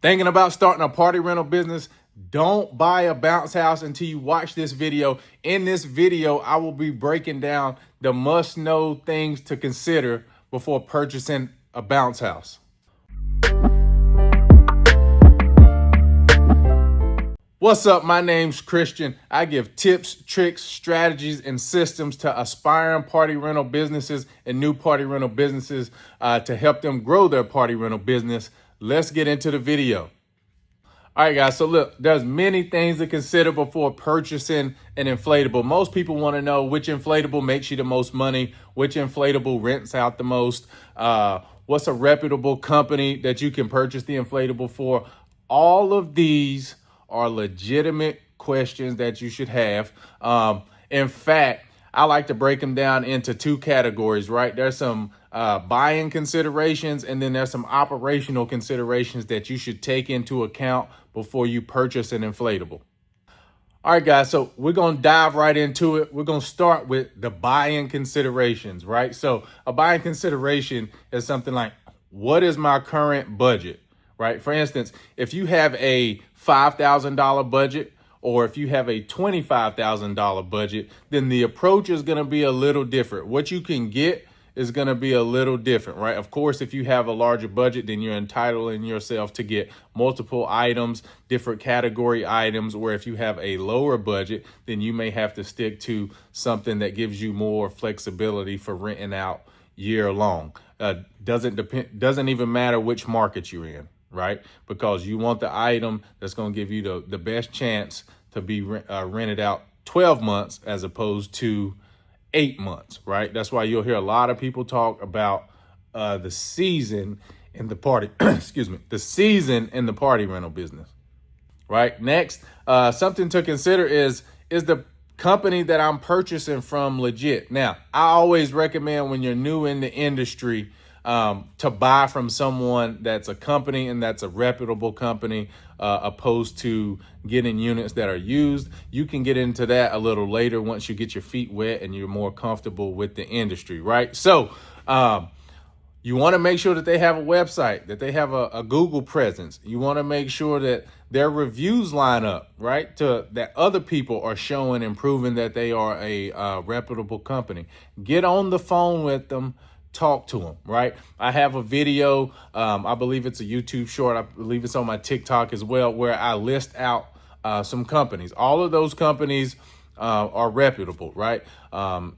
Thinking about starting a party rental business? Don't buy a bounce house until you watch this video. In this video, I will be breaking down the must-know things to consider before purchasing a bounce house. What's up? My name's Christian. I give tips, tricks, strategies, and systems to aspiring party rental businesses and new party rental businesses to help them grow their party rental business. Let's get into the video. All right, guys. So look, there's many things to consider before purchasing an inflatable. Most people want to know which inflatable makes you the most money, which inflatable rents out the most, what's a reputable company that you can purchase the inflatable for. All of these are legitimate questions that you should have. In fact, I like to break them down into two categories, right? There's some buying considerations, and then there's some operational considerations that you should take into account before you purchase an inflatable. All right, guys, so we're going to dive right into it. We're going to start with the buying considerations, right? So a buying consideration is something like, what is my current budget, right? For instance, if you have a $5,000 budget, or if you have a $25,000 budget, then the approach is going to be a little different. What you can get is going to be a little different, right? Of course, if you have a larger budget, then you're entitling yourself to get multiple items, different category items, where if you have a lower budget, then you may have to stick to something that gives you more flexibility for renting out year long. Doesn't even matter which market you're in, right? Because you want the item that's going to give you the best chance to be rented out 12 months as opposed to 8 months, right? That's why you'll hear a lot of people talk about the season in the party, the season in the party rental business, right? Next, something to consider is the company that I'm purchasing from legit? Now, I always recommend when you're new in the industry to buy from someone that's a company and that's a reputable company, opposed to getting units that are used. You can get into that a little later once you get your feet wet and you're more comfortable with the industry, right? So you want to make sure that they have a website, that they have a Google presence. You want to make sure that their reviews line up, right? That other people are showing and proving that they are a reputable company. Get on the phone with them. Talk to them, right? I have a video, I believe it's a YouTube short, I believe it's on my TikTok as well, where I list out some companies. All of those companies are reputable, right?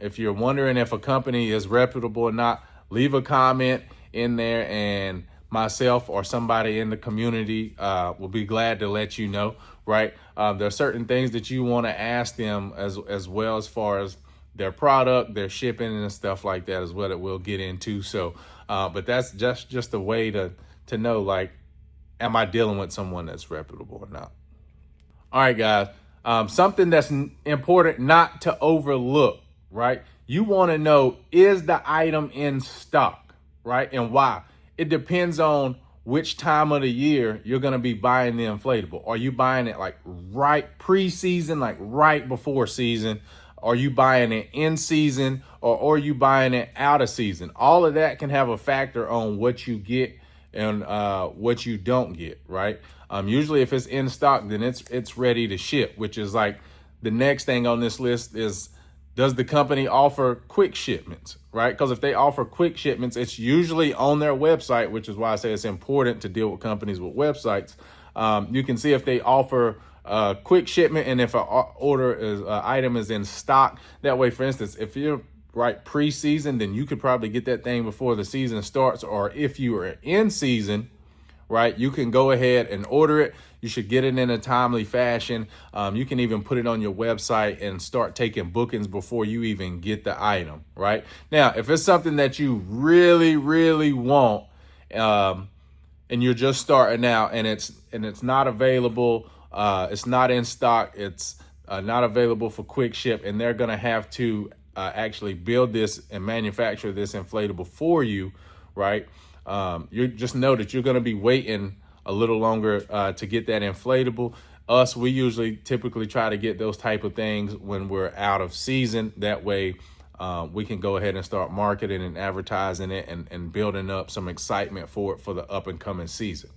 If you're wondering if a company is reputable or not, leave a comment in there and myself or somebody in the community will be glad to let you know, right? There are certain things that you want to ask them as well, as far as their product, their shipping, and stuff like that is what it will get into. So, but that's just a way to know, like, am I dealing with someone that's reputable or not? All right, guys, something that's important not to overlook, right? You want to know, is the item in stock, right? And why? It depends on which time of the year you're going to be buying the inflatable. Are you buying it like right pre-season, like right before season? Are you buying it in season, or are you buying it out of season? All of that can have a factor on what you get and what you don't get, right? Usually if it's in stock, then it's ready to ship, which is like the next thing on this list is, does the company offer quick shipments, right? Because if they offer quick shipments, it's usually on their website, which is why I say it's important to deal with companies with websites. You can see if they offer quick shipment and if an item is in stock. That way, for instance, if you're right pre-season, then you could probably get that thing before the season starts. Or if you are in season, right, you can go ahead and order it. You should get it in a timely fashion. You can even put it on your website and start taking bookings before you even get the item, right? Now, if it's something that you really, really want, and you're just starting out and it's not available, it's not in stock, it's not available for quick ship, and they're going to have to actually build this and manufacture this inflatable for you, right? You just know that you're going to be waiting a little longer to get that inflatable. We usually typically try to get those type of things when we're out of season. That way we can go ahead and start marketing and advertising it and building up some excitement for it for the up and coming season.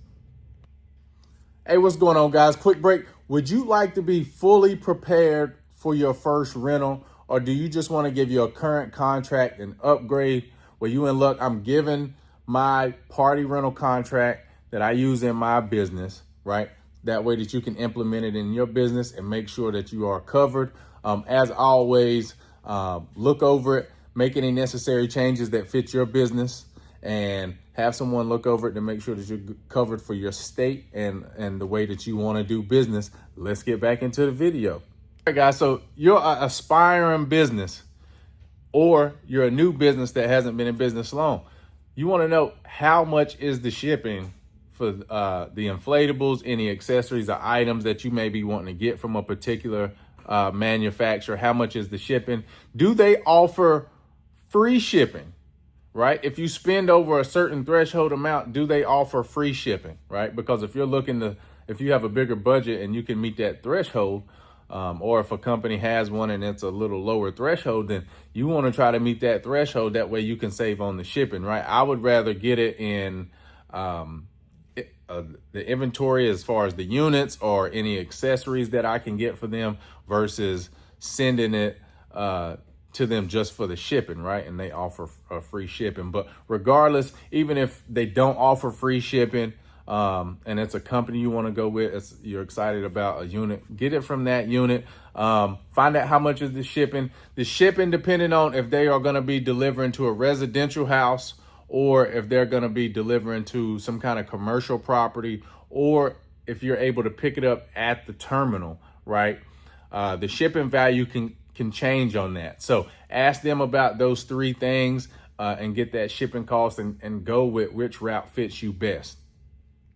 Hey, what's going on, guys? Quick break. Would you like to be fully prepared for your first rental, or do you just want to give your current contract an upgrade? Well, you in luck. I'm giving my party rental contract that I use in my business, right? That way that you can implement it in your business and make sure that you are covered. As always, look over it, make any necessary changes that fit your business, and have someone look over it to make sure that you're covered for your state and the way that you want to do business. Let's get back into the video. All right, guys, so you're an aspiring business, or you're a new business that hasn't been in business long. You want to know how much is the shipping for the inflatables, any accessories or items that you may be wanting to get from a particular manufacturer. How much is the shipping? Do they offer free shipping? Right? If you spend over a certain threshold amount, do they offer free shipping? Right? Because if you have a bigger budget and you can meet that threshold, or if a company has one and it's a little lower threshold, then you want to try to meet that threshold. That way you can save on the shipping, right? I would rather get it in the inventory as far as the units or any accessories that I can get for them versus sending it to them just for the shipping, right? And they offer free shipping. But regardless, even if they don't offer free shipping, and it's a company you want to go with, you're excited about a unit, get it from that unit. Find out how much is the shipping. The shipping, depending on if they are going to be delivering to a residential house, or if they're going to be delivering to some kind of commercial property, or if you're able to pick it up at the terminal, right? The shipping value can change on that. So ask them about those three things and get that shipping cost and go with which route fits you best.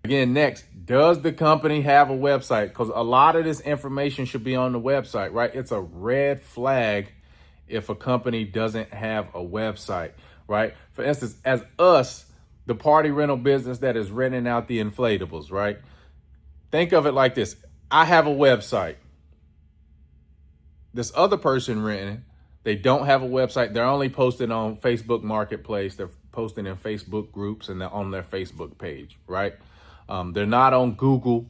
Again, next, does the company have a website? Because a lot of this information should be on the website, right? It's a red flag if a company doesn't have a website, right? For instance, as us, the party rental business that is renting out the inflatables, right? Think of it like this. I have a website. This other person renting, they don't have a website. They're only posting on Facebook Marketplace. They're posting in Facebook groups and they're on their Facebook page, right? They're not on Google.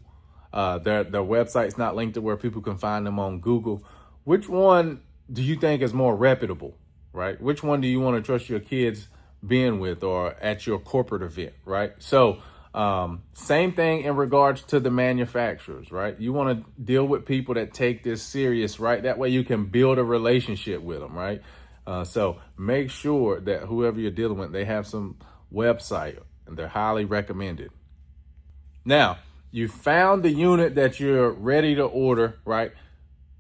Their website's not linked to where people can find them on Google. Which one do you think is more reputable, right? Which one do you want to trust your kids being with or at your corporate event, right? So same thing in regards to the manufacturers, right? You want to deal with people that take this serious, right? That way you can build a relationship with them, right? So make sure that whoever you're dealing with, they have some website and they're highly recommended. Now, you found the unit that you're ready to order, right?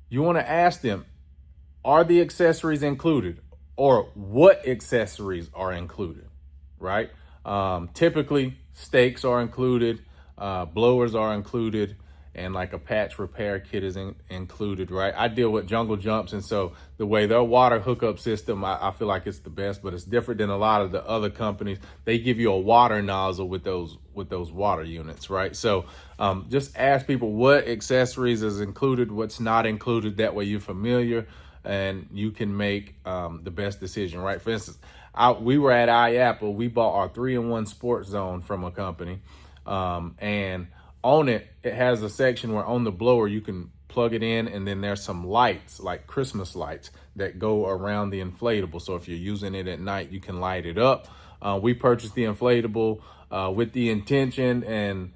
You want to ask them, are the accessories included, or what accessories are included, right? Typically, stakes are included, blowers are included, and like a patch repair kit is included, right? I deal with Jungle Jumps, and so the way their water hookup system, I feel like it's the best, but it's different than a lot of the other companies. They give you a water nozzle with those water units, right? So just ask people what accessories is included, what's not included. That way you're familiar and you can make the best decision, right? For instance, we were at iApple. We bought our 3-in-1 Sports Zone from a company, and on it has a section where on the blower you can plug it in, and then there's some lights, like Christmas lights, that go around the inflatable. So if you're using it at night, you can light it up. We purchased the inflatable with the intention and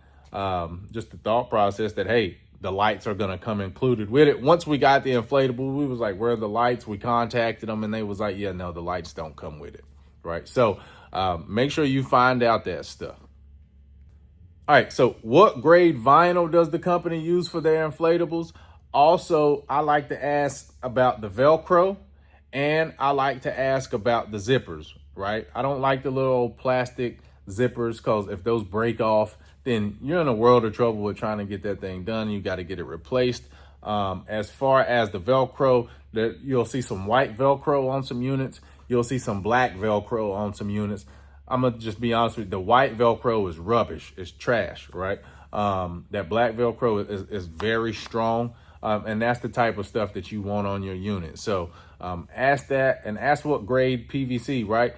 just the thought process that, hey, the lights are going to come included with it. Once we got the inflatable, we was like, where are the lights? We contacted them and they was like, yeah, no, the lights don't come with it, right? So make sure you find out that stuff. All right, so what grade vinyl does the company use for their inflatables? Also, I like to ask about the Velcro, and I like to ask about the zippers, right? I don't like the little plastic zippers, because if those break off, then you're in a world of trouble with trying to get that thing done. You got to get it replaced. As far as the Velcro, you'll see some white Velcro on some units. You'll see some black Velcro on some units. I'm going to just be honest with you. The white Velcro is rubbish. It's trash, right? That black Velcro is very strong. And that's the type of stuff that you want on your unit. So ask that, and ask what grade PVC, right?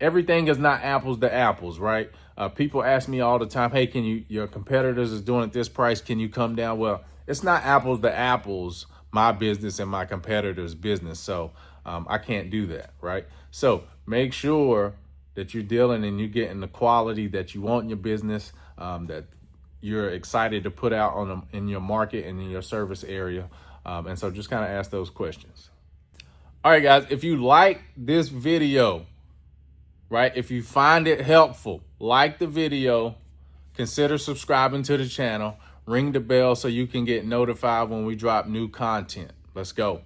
everything is not apples to apples, right? People ask me all the time, hey, your competitors is doing at this price, can you come down? Well, it's not apples to apples, my business and my competitor's business. So I can't do that, right? So make sure that you're dealing and you're getting the quality that you want in your business, that you're excited to put out in your market and in your service area. And so just kind of ask those questions. All right, guys, if you like this video, right, if you find it helpful, like the video, consider subscribing to the channel, ring the bell so you can get notified when we drop new content. Let's go.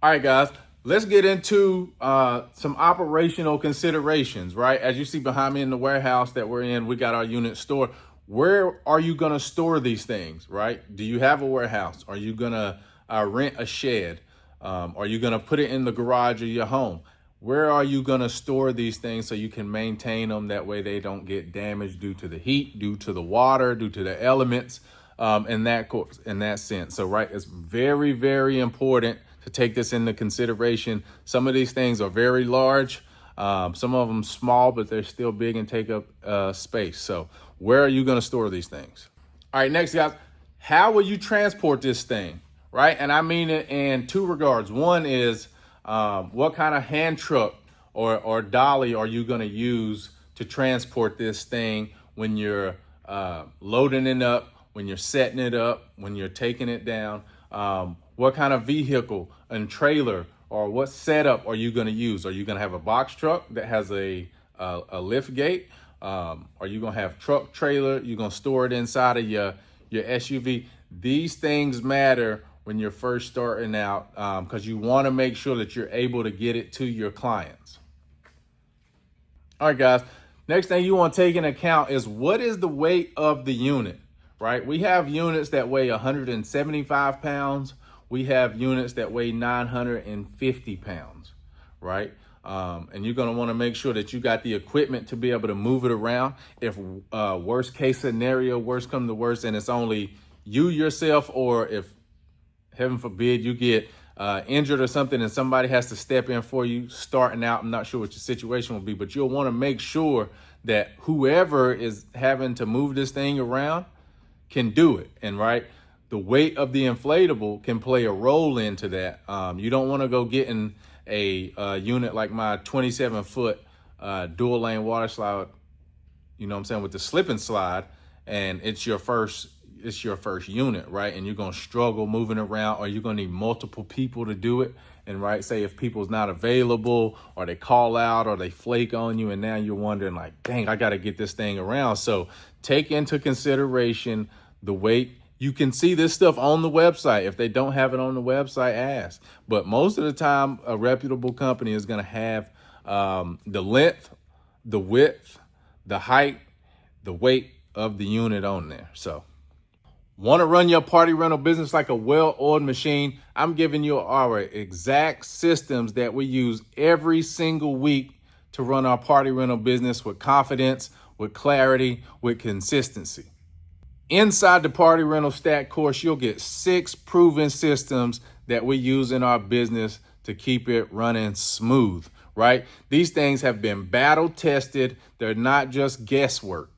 All right, guys, let's get into some operational considerations, right? As you see behind me in the warehouse that we're in, we got our unit store. Where are you going to store these things, right? Do you have a warehouse? Are you going to rent a shed? Are you going to put it in the garage of your home? Where are you going to store these things so you can maintain them? That way they don't get damaged due to the heat, due to the water, due to the elements, in that sense. So, right, it's very, very important to take this into consideration. Some of these things are very large. Some of them small, but they're still big and take up space. So where are you going to store these things? All right, next, guys, how will you transport this thing, right? And I mean it in two regards. One is what kind of hand truck or dolly are you going to use to transport this thing when you're loading it up, when you're setting it up, when you're taking it down? What kind of vehicle and trailer or what setup are you going to use? Are you going to have a box truck that has a lift gate? Are you going to have truck trailer? You're going to store it inside of your SUV? These things matter when you're first starting out, because you want to make sure that you're able to get it to your clients. All right, guys, next thing you want to take into account is what is the weight of the unit, right? We have units that weigh 175 pounds. We have units that weigh 950 pounds, right? And you're going to want to make sure that you got the equipment to be able to move it around. If worst case scenario, worst come to worst, and it's only you yourself, or if heaven forbid you get injured or something and somebody has to step in for you starting out, I'm not sure what your situation will be, but you'll want to make sure that whoever is having to move this thing around can do it. And right, the weight of the inflatable can play a role into that. You don't want to go getting a unit like my 27-foot dual lane water slide, you know what I'm saying, with the slip and slide, and it's your first unit, right? And you're going to struggle moving around, or you're going to need multiple people to do it. And right, say if people's not available, or they call out, or they flake on you, and now you're wondering like, dang, I got to get this thing around. So take into consideration the weight. You can see this stuff on the website. If they don't have it on the website, ask. But most of the time, a reputable company is going to have the length, the width, the height, the weight of the unit on there. So want to run your party rental business like a well-oiled machine? I'm giving you our exact systems that we use every single week to run our party rental business with confidence, with clarity, with consistency. Inside the Party Rental Stack course, you'll get 6 proven systems that we use in our business to keep it running smooth, right? These things have been battle tested. They're not just guesswork.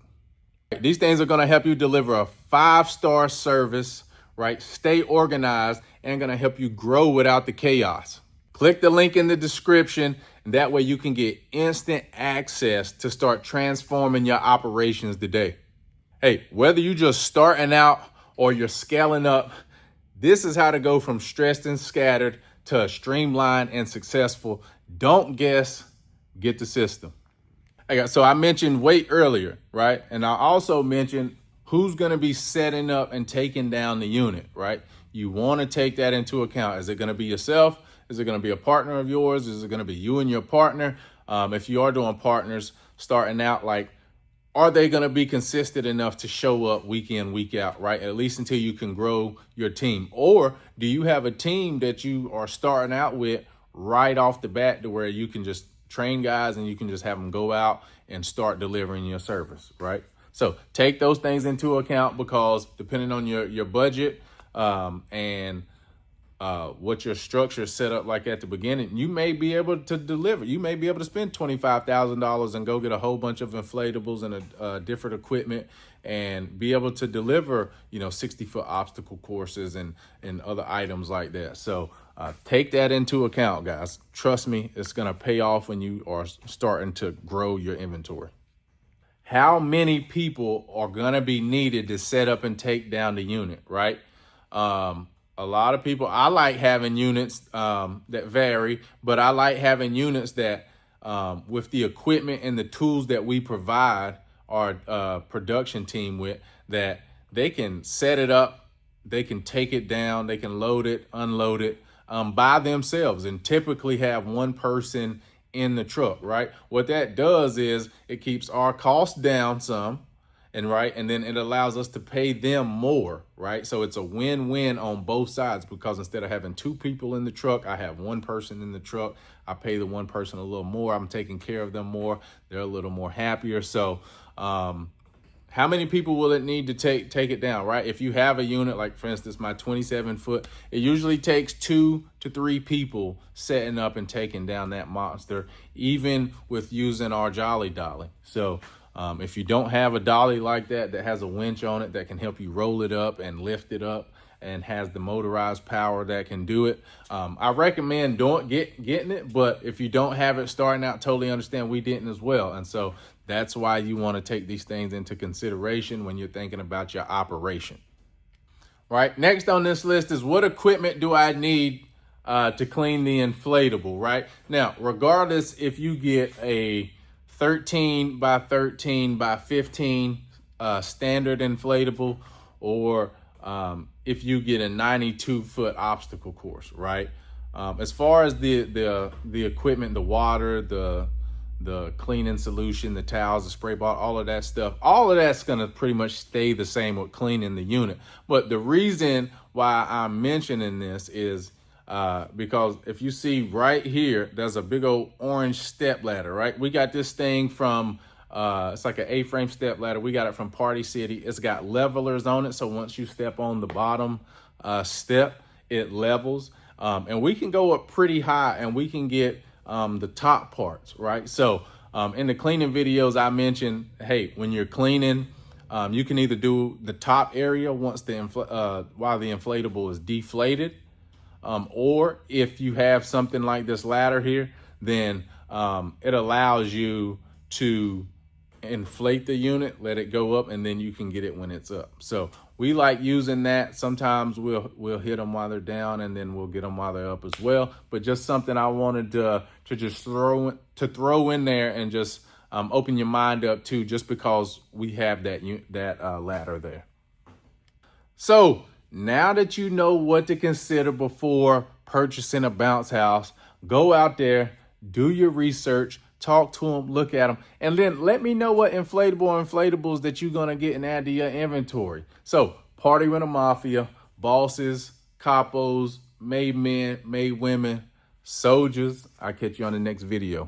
These things are going to help you deliver a 5-star service, right? Stay organized, and going to help you grow without the chaos. Click the link in the description, and that way you can get instant access to start transforming your operations today. Hey, whether you're just starting out or you're scaling up, this is how to go from stressed and scattered to streamlined and successful. Don't guess, get the system. So I mentioned weight earlier, right? And I also mentioned who's going to be setting up and taking down the unit, right? You want to take that into account. Is it going to be yourself? Is it going to be a partner of yours? Is it going to be you and your partner? If you are doing partners starting out, like, are they going to be consistent enough to show up week in, week out, right? At least until you can grow your team. Or do you have a team that you are starting out with right off the bat to where you can just train guys and you can just have them go out and start delivering your service, right? So take those things into account, because depending on your budget and what your structure is set up like at the beginning, you may be able to deliver. You may be able to spend $25,000 and go get a whole bunch of inflatables and different equipment and be able to deliver, 60-foot obstacle courses and other items like that. So take that into account, guys. Trust me, it's going to pay off when you are starting to grow your inventory. How many people are going to be needed to set up and take down the unit, right? A lot of people, I like having units that vary, but I like having units that with the equipment and the tools that we provide our production team with, that they can set it up, they can take it down, they can load it, unload it by themselves, and typically have one person in the truck, right? What that does is it keeps our costs down some, and then it allows us to pay them more, right? So it's a win-win on both sides, because instead of having two people in the truck, I have one person in the truck. I pay the one person a little more. I'm taking care of them more. They're a little more happier. So how many people will it need to take it down, right? If you have a unit, like for instance, my 27-foot, it usually takes 2 to 3 people setting up and taking down that monster, even with using our Jolly Dolly. So if you don't have a dolly like that has a winch on it that can help you roll it up and lift it up and has the motorized power that can do it, I recommend getting it. But if you don't have it starting out, totally understand. We didn't as well. And so that's why you want to take these things into consideration when you're thinking about your operation. Right. Next on this list is, what equipment do I need to clean the inflatable, right? Now, regardless if you get a 13 by 13 by 15 standard inflatable, or if you get a 92-foot obstacle course, right? As far as the equipment, the water, the cleaning solution, the towels, the spray bottle, all of that stuff, all of that's going to pretty much stay the same with cleaning the unit. But the reason why I'm mentioning this is because if you see right here, there's a big old orange step ladder, right? We got this thing from, it's like an A-frame step ladder. We got it from Party City. It's got levelers on it. So once you step on the bottom step, it levels. And we can go up pretty high, and we can get the top parts, right? So in the cleaning videos, I mentioned, hey, when you're cleaning, you can either do the top area once while the inflatable is deflated, or if you have something like this ladder here, then it allows you to inflate the unit, let it go up, and then you can get it when it's up. So we like using that. Sometimes we'll hit them while they're down, and then we'll get them while they're up as well. But just something I wanted to just throw in there, and just open your mind up to, just because we have that ladder there. So now that you know what to consider before purchasing a bounce house, go out there, do your research, talk to them, look at them, and then let me know what inflatables that you're going to get and add to your inventory. So Party Rental Mafia, bosses, capos, made men, made women, soldiers, I'll catch you on the next video.